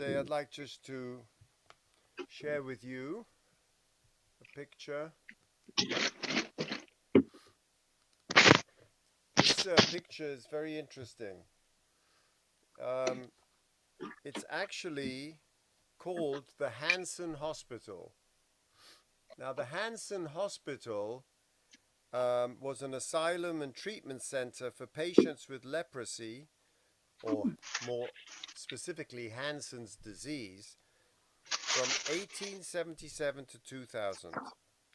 Today I'd like just to share with you a picture. This picture is very interesting. It's actually called the Hansen Hospital. Now, the Hansen Hospital was an asylum and treatment center for patients with leprosy, or more specifically Hansen's disease, from 1877 to 2000.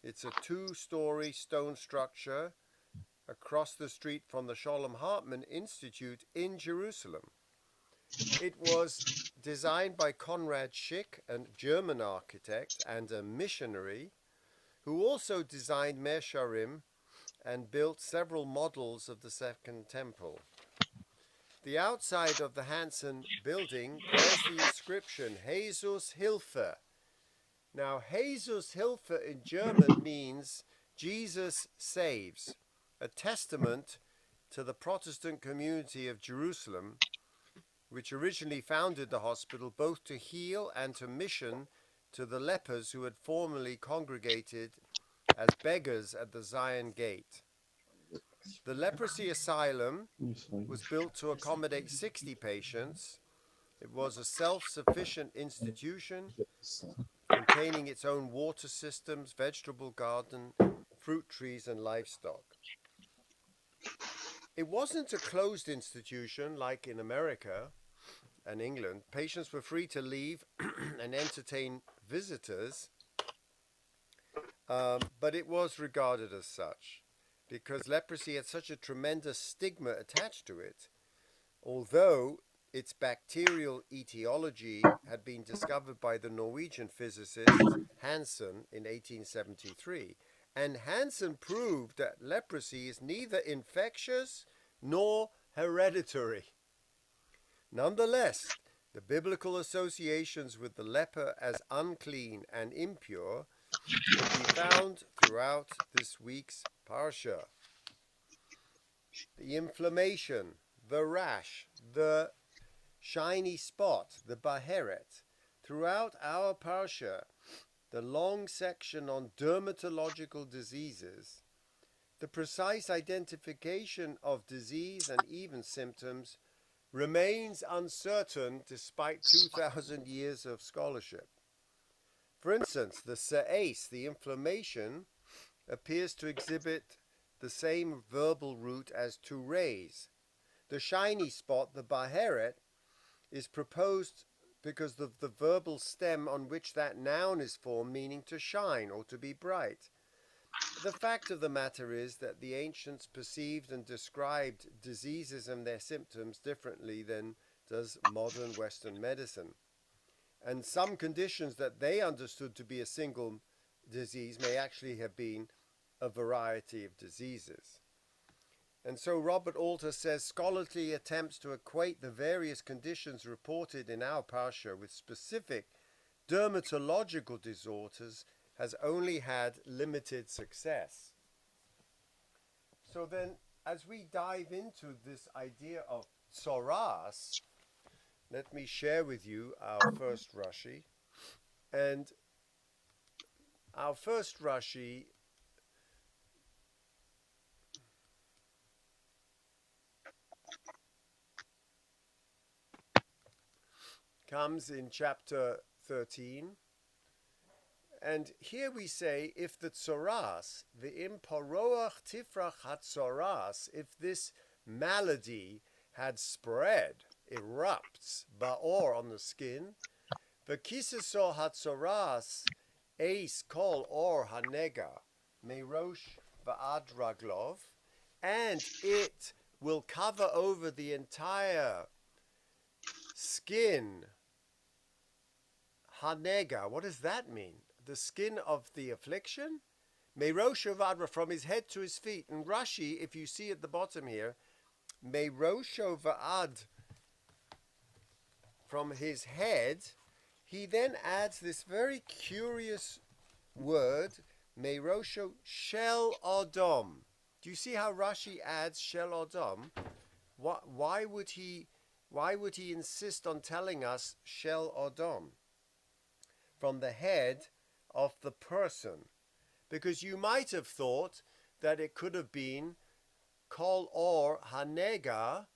It's a two-story stone structure across the street from the Sholem Hartman Institute in Jerusalem. It was designed by Konrad Schick, a German architect and a missionary, who also designed Mea Shearim and built several models of the Second Temple. The outside of the Hansen building bears the inscription Jesus Hilfe. Now, Jesus Hilfe in German means Jesus saves, a testament to the Protestant community of Jerusalem, which originally founded the hospital both to heal and to mission to the lepers who had formerly congregated as beggars at the Zion Gate. The leprosy asylum was built to accommodate 60 patients. It was a self-sufficient institution containing its own water systems, vegetable garden, fruit trees, and livestock. It wasn't a closed institution like in America and England. Patients were free to leave and entertain visitors, but it was regarded as such because leprosy had such a tremendous stigma attached to it. Although its bacterial etiology had been discovered by the Norwegian physicist Hansen in 1873, and Hansen proved that leprosy is neither infectious nor hereditary. Nonetheless, the biblical associations with the leper as unclean and impure can be found throughout this week's Parsha. The inflammation, the rash, the shiny spot, the baheret. Throughout our Parsha, the long section on dermatological diseases, the precise identification of disease and even symptoms remains uncertain despite 2,000 years of scholarship. For instance, the se'es, the inflammation, appears to exhibit the same verbal root as to raise. The shiny spot, the baheret, is proposed because of the verbal stem on which that noun is formed, meaning to shine or to be bright. The fact of the matter is that the ancients perceived and described diseases and their symptoms differently than does modern Western medicine. And some conditions that they understood to be a single disease may actually have been a variety of diseases. And so Robert Alter says scholarly attempts to equate the various conditions reported in our Parsha with specific dermatological disorders has only had limited success. So then, as we dive into this idea of tzoras, let me share with you our first Rashi. And our first Rashi comes in chapter 13. And here we say, if the tzoras, the imporoach tifrach hatzoras, if this malady had spread, erupts, ba'or, on the skin, v'kiseso hatzoras, eis kol or hanega, merosh va'ad raglov, and it will cover over the entire skin. Hanega, what does that mean? The skin of the affliction? Merosh va'ad, from his head to his feet. And Rashi, if you see at the bottom here, Merosh va'ad, from his head, he then adds this very curious word, Merosho shel odom. Do you see how Rashi adds shel odom? Why would he Why would he insist on telling us shel odom? From the head of the person. Because you might have thought that it could have been kol or hanega.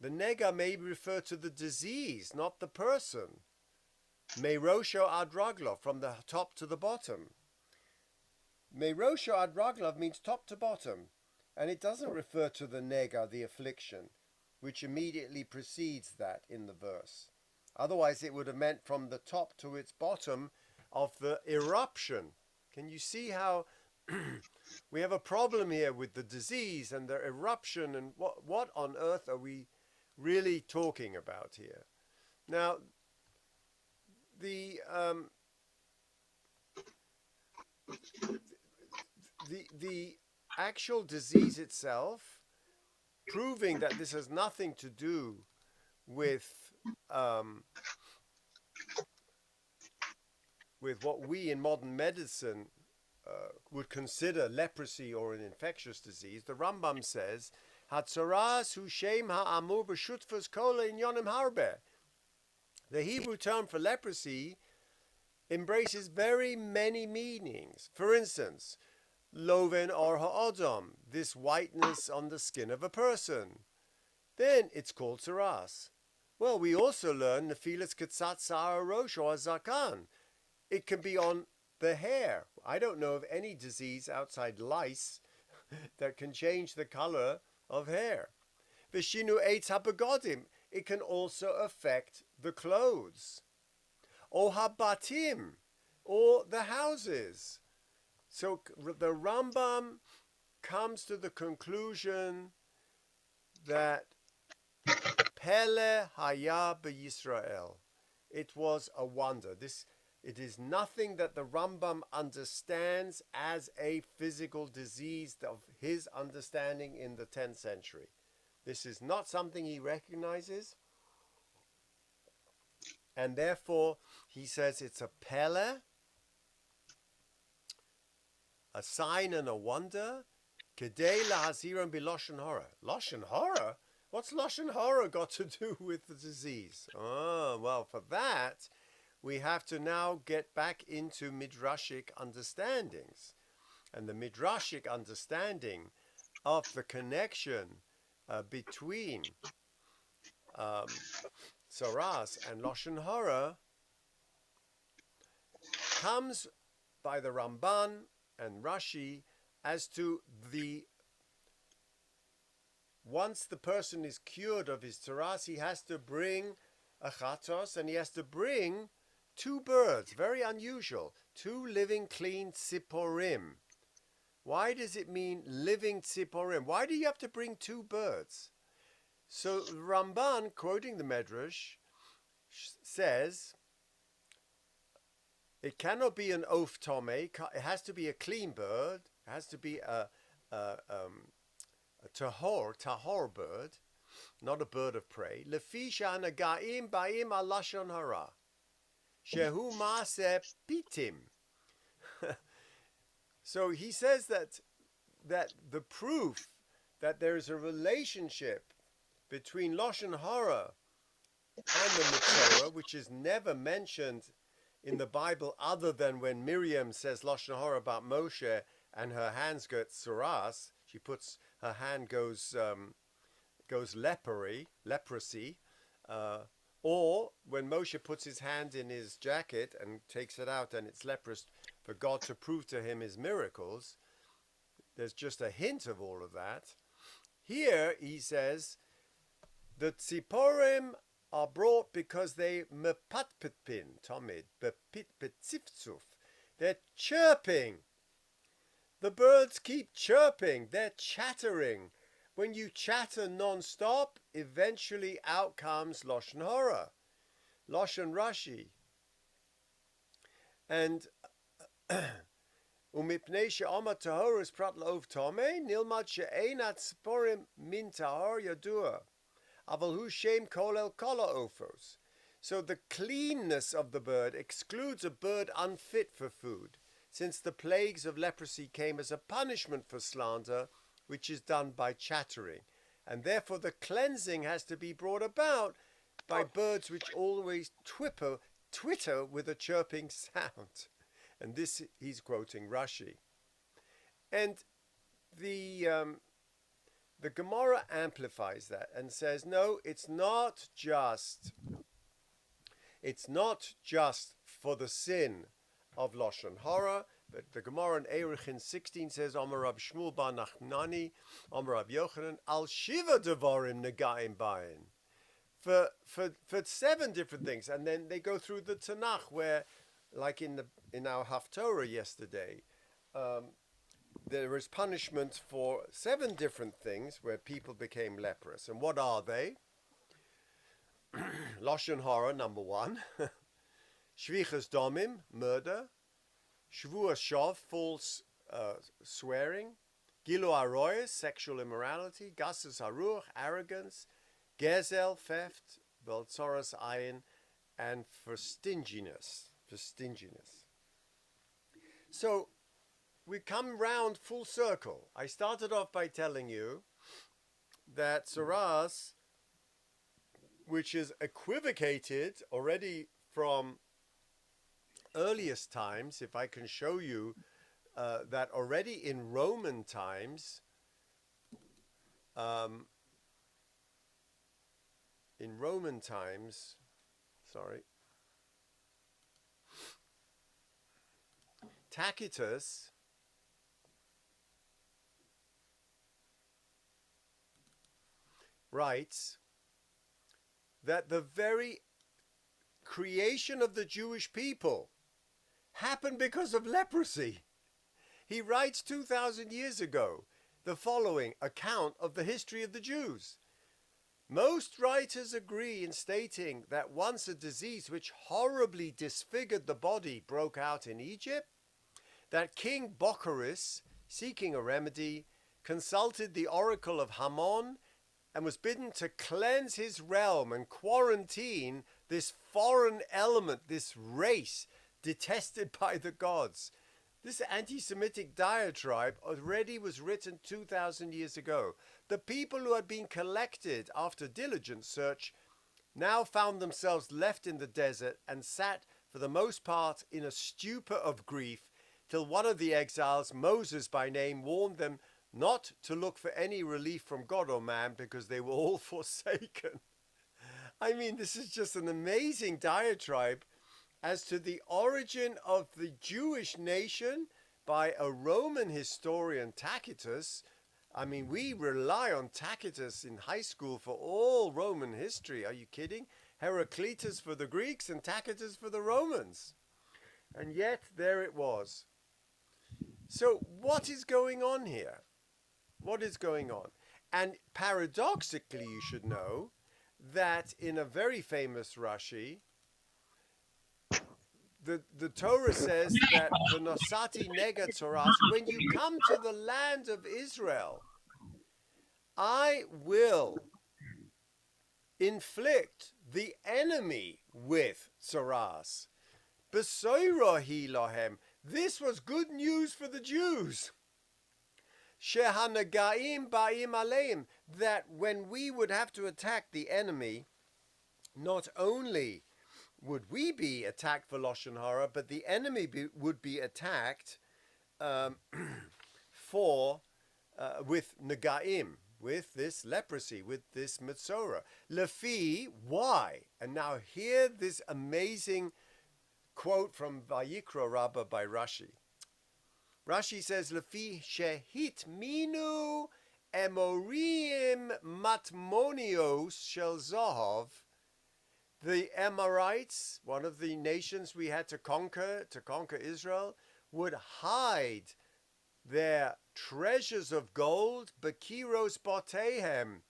The nega may refer to the disease, not the person. Meirosho ad raglo, from the top to the bottom. Meirosho ad raglo means top to bottom, and it doesn't refer to the nega, the affliction, which immediately precedes that in the verse. Otherwise, it would have meant from the top to its bottom of the eruption. Can you see how we have a problem here with the disease and the eruption, and what on earth are we really talking about here? Now, the actual disease itself, proving that this has nothing to do with what we in modern medicine would consider leprosy or an infectious disease. The Rambam says, "Hatzaras hu shem ha'amur b'shutfus kol inyonim harbe." The Hebrew term for leprosy embraces very many meanings. For instance, loven or ha'odom, this whiteness on the skin of a person. Then it's called tzaras. Well, we also learn nefilas ketzat sa'ar rosh or zakan. It can be on the hair. I don't know of any disease outside lice that can change the color of hair. V'shinu eitz habegodim. It can also affect the clothes. Or habatim, or the houses. So the Rambam comes to the conclusion that Pele haya b'Yisrael. It was a wonder. It is nothing that the Rambam understands as a physical disease of his understanding in the 10th century. This is not something he recognizes. And therefore, he says it's a pele, a sign and a wonder, kedei lahaziram b'loshen hora. Loshen hora? What's loshen hora got to do with the disease? Oh, well, for that, we have to now get back into midrashic understandings. And the midrashic understanding of the connection between Tzaras and Loshen Hora comes by the Ramban and Rashi as to once the person is cured of his Tzaras, he has to bring a chatos, and he has to bring 2 birds, very unusual, 2 living clean tziporim. Why does it mean living tziporim? Why do you have to bring 2 birds? So Ramban, quoting the Medrash, says it cannot be an oaf tome. It has to be a clean bird. It has to be a tahor bird, not a bird of prey. Lefisha nagaim ba'im al lashon hara, shehu maaseh pitim. So he says that the proof that there is a relationship between Loshen Hara and the Mitzvah, which is never mentioned in the Bible other than when Miriam says Loshen Hara about Moshe and her hands get tzaras, she puts her hand goes leprosy, or when Moshe puts his hand in his jacket and takes it out and it's leprous, for God to prove to him his miracles. There's just a hint of all of that. Here he says the tziporim are brought because they mepatpitpin, tomid, bepitpitziftzuf. They're chirping. The birds keep chirping. They're chattering. When you chatter non-stop, eventually out comes Loshen Hora, Loshen Rashi. And umipnei she'oma tahorus prat la'ov tomei nilmad she'einat sporim min tahor yadua aval hu shem kolel kola ofos. So the cleanness of the bird excludes a bird unfit for food, since the plagues of leprosy came as a punishment for slander, which is done by chattering. And therefore the cleansing has to be brought about by birds which always twitter with a chirping sound. And this, he's quoting Rashi. And the Gemara amplifies that and says, no, it's not just for the sin of Lashon Hara, but the Gemara in Erechin 16 says, Amar Rab Shmuel bar Nachmani, Amar Rab Yochanan, Al Shiva Devarim Negaim Bayin. For 7 different things. And then they go through the Tanakh where, like in our Haftorah yesterday, there is punishment for 7 different things where people became leprous. And what are they? Lashon Hara, number 1. Shvichas Domim, murder. Shvua Shov, false swearing. Gilu Aroyes, sexual immorality. Gassus Haruch, arrogance. Gezel, theft. Beltzoras Ayin, and for stinginess. So we come round full circle. I started off by telling you that Tzoras, which is equivocated already from earliest times, if I can show you that already in Roman times, Tacitus writes that the very creation of the Jewish people happened because of leprosy. He writes 2,000 years ago the following account of the history of the Jews. Most writers agree in stating that once a disease which horribly disfigured the body broke out in Egypt, that King Bocchoris, seeking a remedy, consulted the oracle of Hammon and was bidden to cleanse his realm and quarantine this foreign element, this race detested by the gods. This anti-Semitic diatribe already was written 2,000 years ago. The people who had been collected after diligent search now found themselves left in the desert and sat for the most part in a stupor of grief, till one of the exiles, Moses by name, warned them not to look for any relief from God or man because they were all forsaken. I mean, this is just an amazing diatribe as to the origin of the Jewish nation by a Roman historian, Tacitus. I mean, we rely on Tacitus in high school for all Roman history. Are you kidding? Heraclitus for the Greeks and Tacitus for the Romans. And yet, there it was. So, what is going on here? What is going on? And paradoxically, you should know that in a very famous Rashi, the Torah says that the Nosati Nega Tzoras, when you come to the land of Israel, I will inflict the enemy with Tzoras. Besoirahi lahem. This was good news for the Jews. Shehanagaim ba'im aleim. That when we would have to attack the enemy, not only would we be attacked for Lashon Hara, but the enemy would be attacked with Nagaim, with this leprosy, with this Metzora. Lefi, why? And now hear this amazing quote from Vayikra Rabbah by Rashi. Rashi says, Lefi shehit minu emorim matmonios shel Zohov. The Amorites, one of the nations we had to conquer Israel, would hide their treasures of gold, bekiros botehem,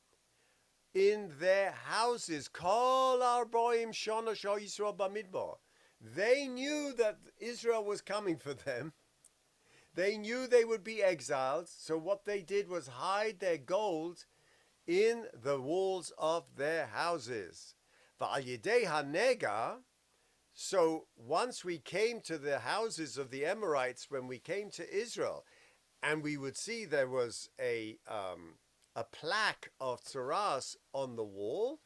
in their houses. Kol arboim shona shal Yisrael bamidbar. They knew that Israel was coming for them. They knew they would be exiled. So what they did was hide their gold in the walls of their houses. So once we came to the houses of the Amorites, when we came to Israel, and we would see there was a a plaque of tsaras on the wall,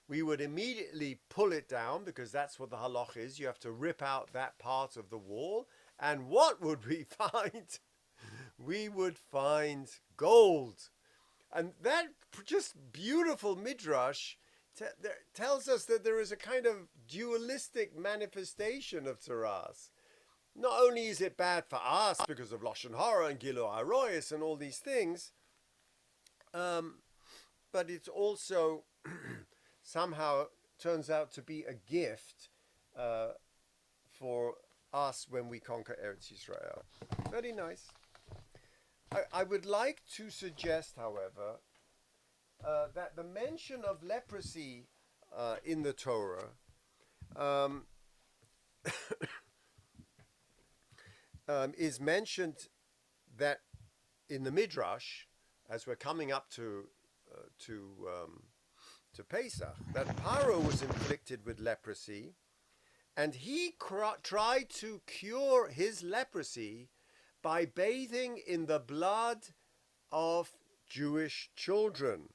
we would immediately pull it down, because that's what the halach is. You have to rip out that part of the wall. And what would we find? We would find gold. And that just beautiful midrash tells us that there is a kind of dualistic manifestation of tsaras. Not only is it bad for us because of Lashon Hara and Gilu Aroyas and all these things, but it also somehow turns out to be a gift for us when we conquer Eretz Yisrael. Very nice. I would like to suggest, however, that the mention of leprosy in the Torah is mentioned that in the Midrash, as we're coming up to Pesach, that Paro was inflicted with leprosy, and he tried to cure his leprosy by bathing in the blood of Jewish children.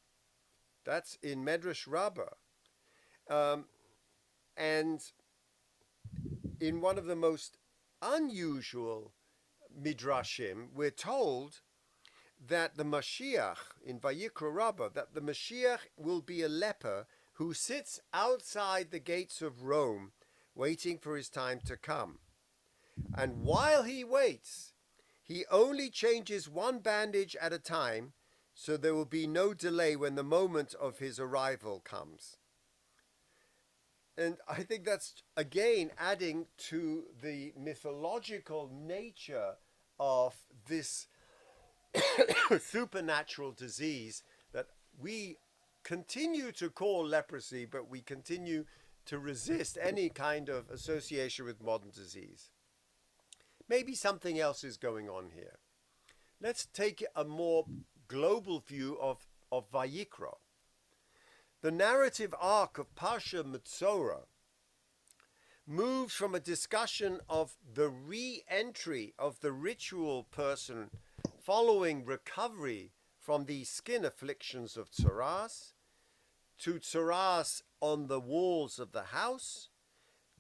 That's in Medrash Rabbah. And in one of the most unusual midrashim, we're told that the Mashiach, in Vayikra Rabbah, that the Mashiach will be a leper who sits outside the gates of Rome, waiting for his time to come. And while he waits, he only changes one bandage at a time, so there will be no delay when the moment of his arrival comes. And I think that's, again, adding to the mythological nature of this supernatural disease that we continue to call leprosy, but we continue to resist any kind of association with modern disease. Maybe something else is going on here. Let's take a more global view of Vayikra. The narrative arc of Parsha Metzora moves from a discussion of the re-entry of the ritual person following recovery from the skin afflictions of tsaras, to tsaras on the walls of the house,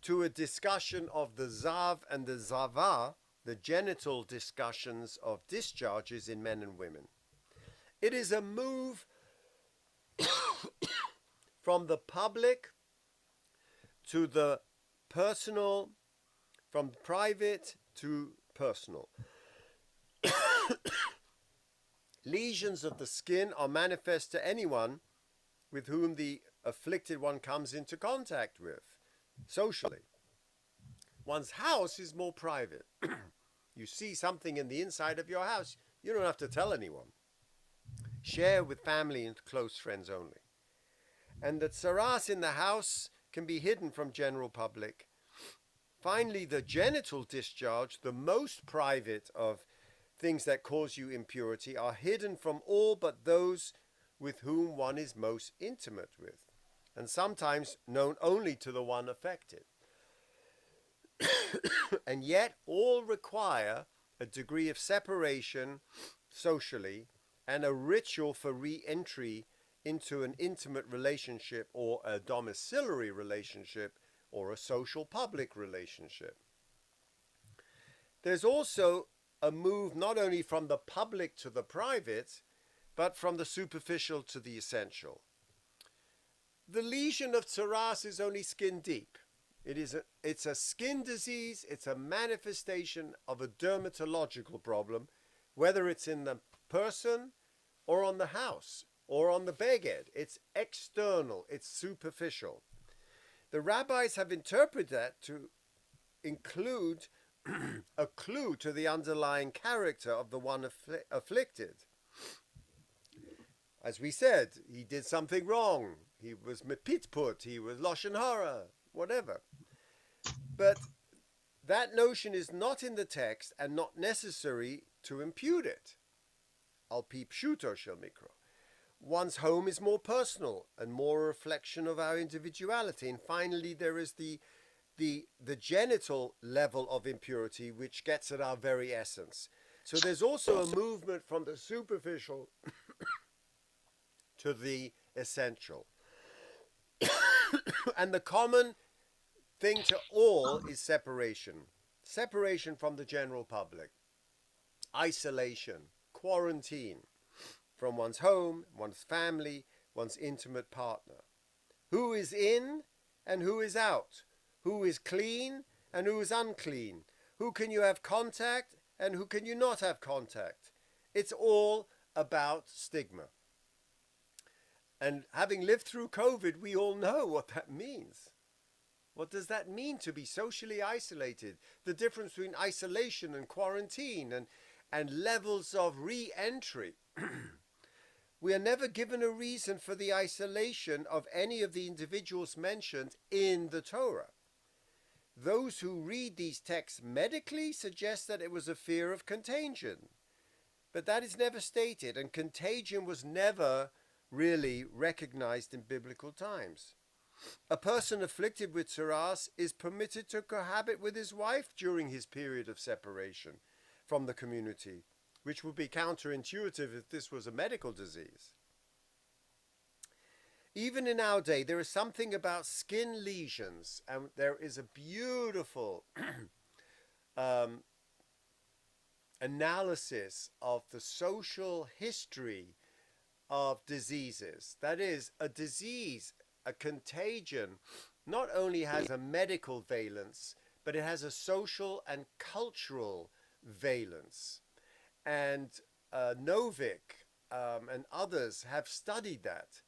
to a discussion of the zav and the zava, the genital discussions of discharges in men and women. It is a move from the public to the personal, from private to personal. Lesions of the skin are manifest to anyone with whom the afflicted one comes into contact with, socially. One's house is more private. You see something in the inside of your house, you don't have to tell anyone. Share with family and close friends only. And the tsaras in the house can be hidden from general public. Finally, the genital discharge, the most private of things that cause you impurity, are hidden from all but those with whom one is most intimate with, and sometimes known only to the one affected. And yet all require a degree of separation socially and a ritual for re-entry into an intimate relationship or a domiciliary relationship or a social public relationship. There's also a move not only from the public to the private, but from the superficial to the essential. The lesion of tsaras is only skin deep. It's a skin disease, it's a manifestation of a dermatological problem, whether it's in the person or on the house or on the beged. It's external, it's superficial. The rabbis have interpreted that to include a clue to the underlying character of the one afflicted. As we said, he did something wrong. He was mepitput, he was lashon hara, whatever. But that notion is not in the text and not necessary to impute it. Al pi pshuto shel mikra. One's home is more personal and more a reflection of our individuality. And finally, there is the genital level of impurity, which gets at our very essence. So there's also a movement from the superficial to the essential. And the common thing to all is separation. Separation from the general public. Isolation, quarantine from one's home, one's family, one's intimate partner. Who is in and who is out? Who is clean and who is unclean? Who can you have contact and who can you not have contact? It's all about stigma. And having lived through COVID, we all know what that means. What does that mean to be socially isolated? The difference between isolation and quarantine and levels of re-entry. We are never given a reason for the isolation of any of the individuals mentioned in the Torah. Those who read these texts medically suggest that it was a fear of contagion. But that is never stated, and contagion was never really recognized in biblical times. A person afflicted with tsaras is permitted to cohabit with his wife during his period of separation from the community, which would be counterintuitive if this was a medical disease. Even in our day, there is something about skin lesions, and there is a beautiful analysis of the social history of diseases. That is, a disease, a contagion, not only has a medical valence, but it has a social and cultural valence. And Novick and others have studied that.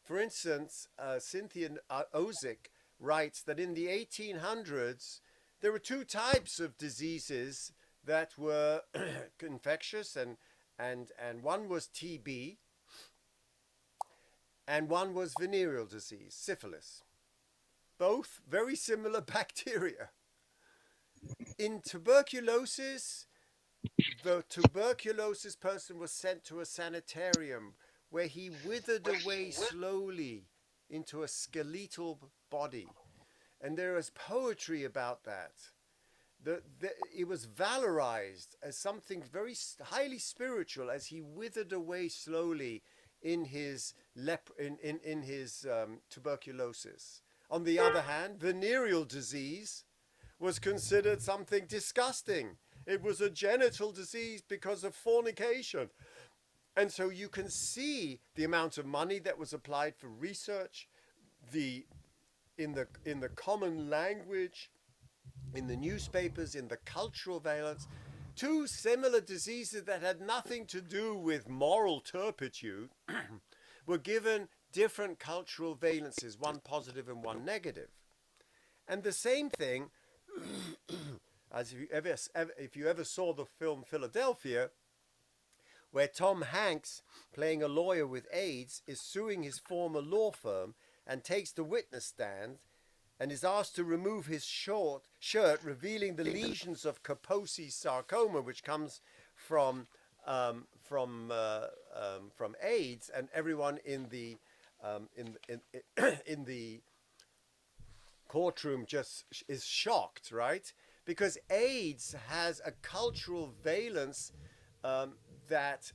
For instance, Cynthia Ozick writes that in the 1800s, there were two types of diseases that were infectious, and one was TB, and one was venereal disease, syphilis. Both very similar bacteria. In tuberculosis, the tuberculosis person was sent to a sanitarium where he withered away slowly into a skeletal body. And there is poetry about that. It was valorized as something very highly spiritual as he withered away slowly in his tuberculosis. On the other hand, venereal disease was considered something disgusting. It was a genital disease because of fornication. And so you can see the amount of money that was applied for research, in the common language, in the newspapers, in the cultural valence. Two similar diseases that had nothing to do with moral turpitude were given different cultural valences, one positive and one negative. And the same thing, as if you ever saw the film Philadelphia, where Tom Hanks, playing a lawyer with AIDS, is suing his former law firm and takes the witness stand and is asked to remove his shirt, revealing the lesions of Kaposi's sarcoma, which comes from AIDS, and everyone in the courtroom just is shocked, right? Because AIDS has a cultural valence that,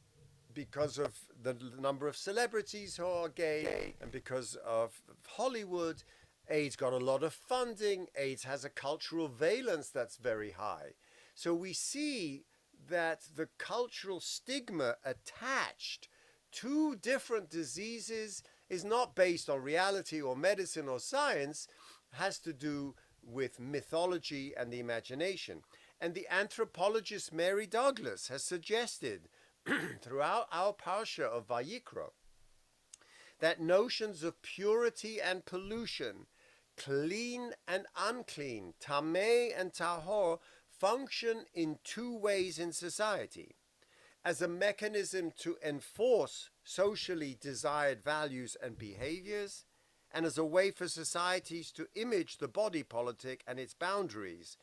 because of the number of celebrities who are gay and because of Hollywood, AIDS got a lot of funding. AIDS has a cultural valence that's very high. So we see that the cultural stigma attached to different diseases is not based on reality or medicine or science, has to do with mythology and the imagination. And the anthropologist Mary Douglas has suggested throughout our parsha of Vayikra that notions of purity and pollution, clean and unclean, tameh and tahor, function in two ways in society: as a mechanism to enforce socially desired values and behaviors, and as a way for societies to image the body politic and its boundaries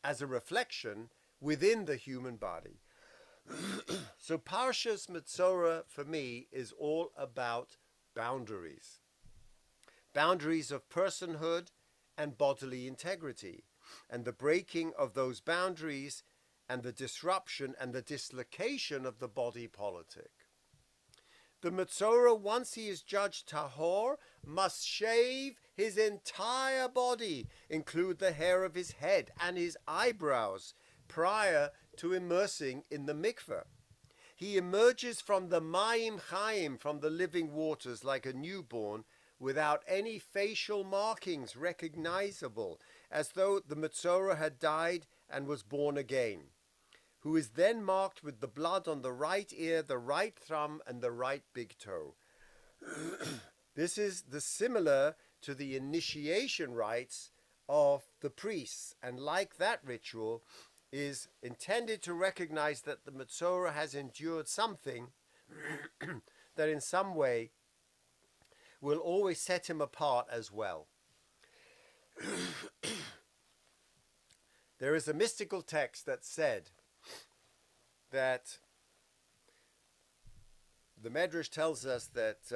as a reflection within the human body. So Parshas Metzora for me is all about boundaries. Boundaries of personhood and bodily integrity, and the breaking of those boundaries and the disruption and the dislocation of the body politic. The Metzora, once he is judged tahor, must shave his entire body, include the hair of his head and his eyebrows, prior to immersing in the mikveh. He emerges from the Mayim Chaim, from the living waters, like a newborn, without any facial markings recognizable, as though the Metzora had died and was born again, who is then marked with the blood on the right ear, the right thumb, and the right big toe. This is similar to the initiation rites of the priests, and like that ritual, is intended to recognize that the Metzora has endured something that in some way will always set him apart as well. There is a mystical text that said that the Medrash tells us that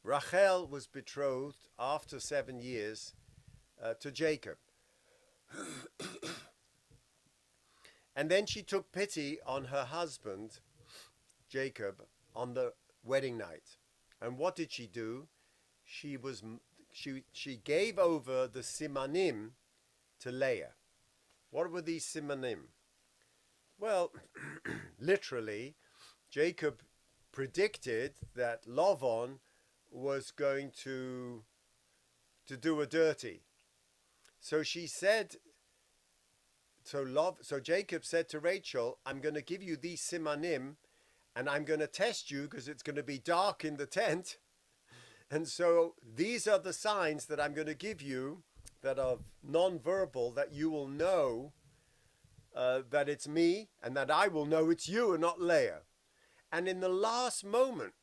Rachel was betrothed after 7 years to Jacob. And then she took pity on her husband, Jacob, on the wedding night. And what did she do? She gave over the simanim to Leah. What were these simanim? Well, literally, Jacob predicted that Lavan was going to do a dirty. So she said, so Jacob said to Rachel, I'm going to give you these simanim, and I'm going to test you because it's going to be dark in the tent. And so these are the signs that I'm going to give you that are non-verbal, that you will know that it's me, and that I will know it's you and not Leah. And in the last moment,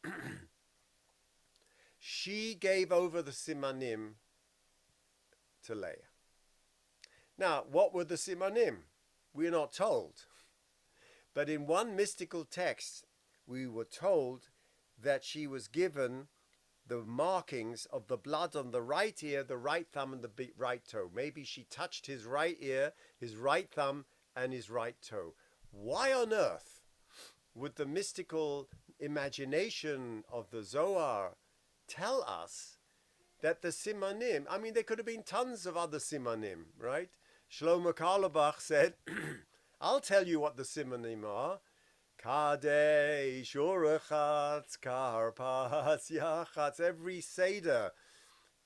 she gave over the simanim to Leah. Now, what were the simanim? We're not told. But in one mystical text, we were told that she was given the markings of the blood on the right ear, the right thumb, and the right toe. Maybe she touched his right ear, his right thumb, and his right toe. Why on earth would the mystical imagination of the Zohar tell us that the simanim, I mean, there could have been tons of other simanim, right? Shlomo Carlebach said, I'll tell you what the simanim are. Kadesh, Urechatz, Karpatz, Yachatz. Every Seder,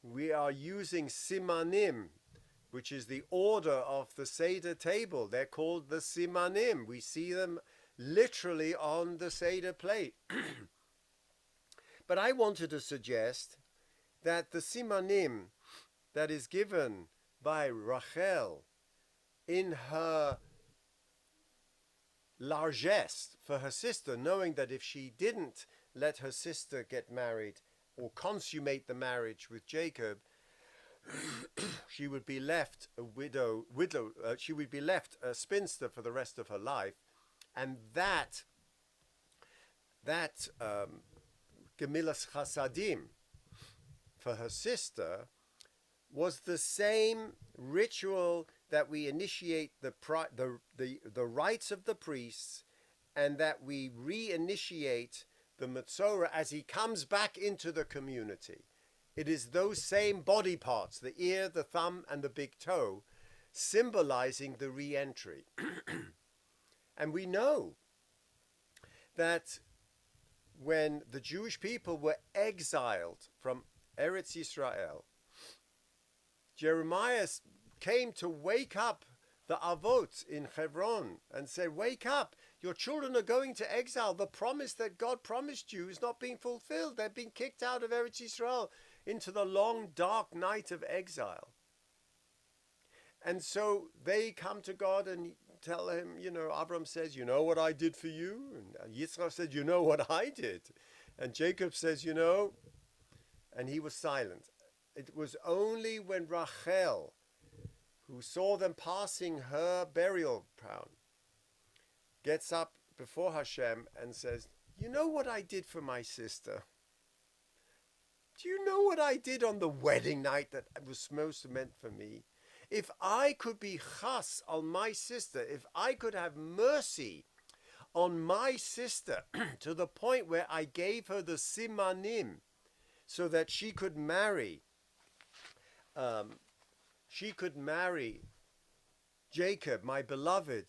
we are using simanim, which is the order of the Seder table. They're called the simanim. We see them literally on the Seder plate. But I wanted to suggest that the simanim that is given by Rachel in her largesse for her sister, knowing that if she didn't let her sister get married or consummate the marriage with Jacob, she would be left a widow. She would be left a spinster for the rest of her life, and that Gemilas Chasadim for her sister was the same ritual that we initiate the rites of the priests, and that we reinitiate the Metzora as he comes back into the community. It is those same body parts, the ear, the thumb, and the big toe, symbolizing the re-entry. And we know that when the Jewish people were exiled from Eretz Yisrael, Jeremiah came to wake up the Avot in Hebron and said, wake up, your children are going to exile. The promise that God promised you is not being fulfilled. They've been kicked out of Eretz Yisrael into the long, dark night of exile. And so they come to God and tell him, Abram says, you know what I did for you? And Yitzchak said, you know what I did? And Jacob says, and he was silent. It was only when Rachel, who saw them passing her burial ground, gets up before Hashem and says, you know what I did for my sister? Do you know what I did on the wedding night that was supposed to meant for me? If I could be chas on my sister, if I could have mercy on my sister to the point where I gave her the simanim so that she could marry Jacob, my beloved,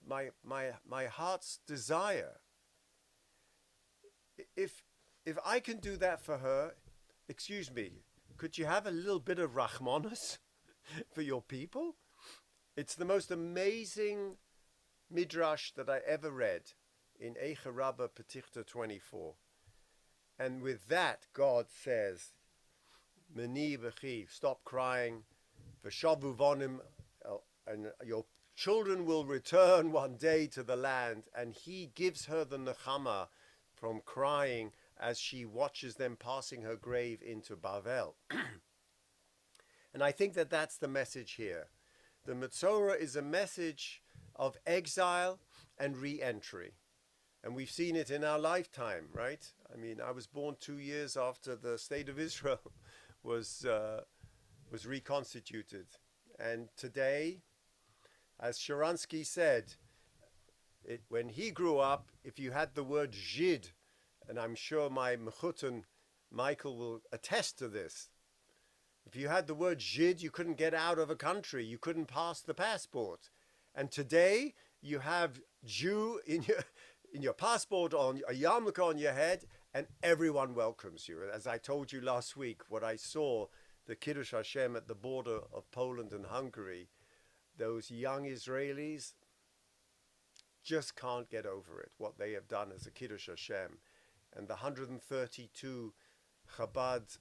my heart's desire. If I can do that for her, excuse me, could you have a little bit of Rachmanis for your people? It's the most amazing midrash that I ever read in Eicha Rabbah Petichta 24. And with that, God says, Meni v'chi, stop crying, v'shavu vonim, and your children will return one day to the land. And he gives her the nechama from crying as she watches them passing her grave into Bavel. And I think that that's the message here. The Metzorah is a message of exile and re-entry. And we've seen it in our lifetime, right? I mean, I was born 2 years after the state of Israel was reconstituted. And today, as Sharansky said, when he grew up, if you had the word Jid, and I'm sure my Mechutan Michael will attest to this, if you had the word Jid, you couldn't get out of a country. You couldn't pass the passport. And today, you have Jew in your passport, on a yarmulke on your head, and everyone welcomes you. As I told you last week, what I saw, the Kiddush Hashem at the border of Poland and Hungary, those young Israelis just can't get over it, what they have done as a Kiddush Hashem. And the 132 Chabad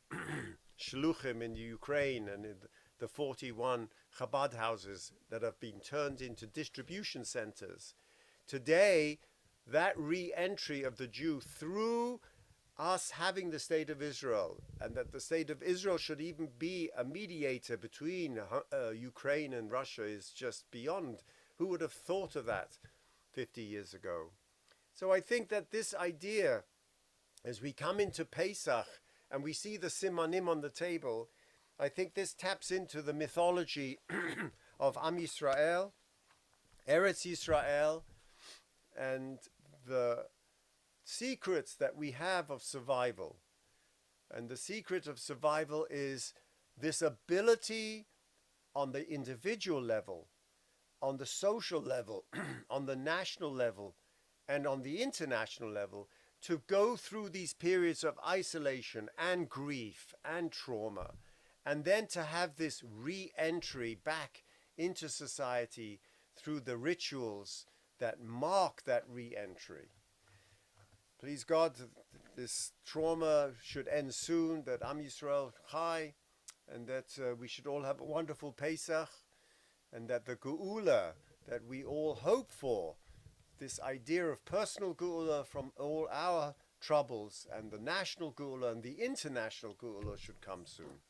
Shluchim in Ukraine and in the 41 Chabad houses that have been turned into distribution centers. Today, that re-entry of the Jew through us having the state of Israel, and that the state of Israel should even be a mediator between Ukraine and Russia, is just beyond. Who would have thought of that 50 years ago? So I think that this idea, as we come into Pesach and we see the simanim on the table, I think this taps into the mythology of Am Yisrael, Eretz Yisrael, and the secrets that we have of survival. And the secret of survival is this ability on the individual level, on the social level, on the national level, and on the international level, to go through these periods of isolation and grief and trauma, and then to have this re-entry back into society through the rituals that mark that re-entry. Please God, this trauma should end soon, that Am Yisrael Chai, and that we should all have a wonderful Pesach, and that the Geula that we all hope for, this idea of personal Geula from all our troubles, and the national Geula and the international Geula should come soon.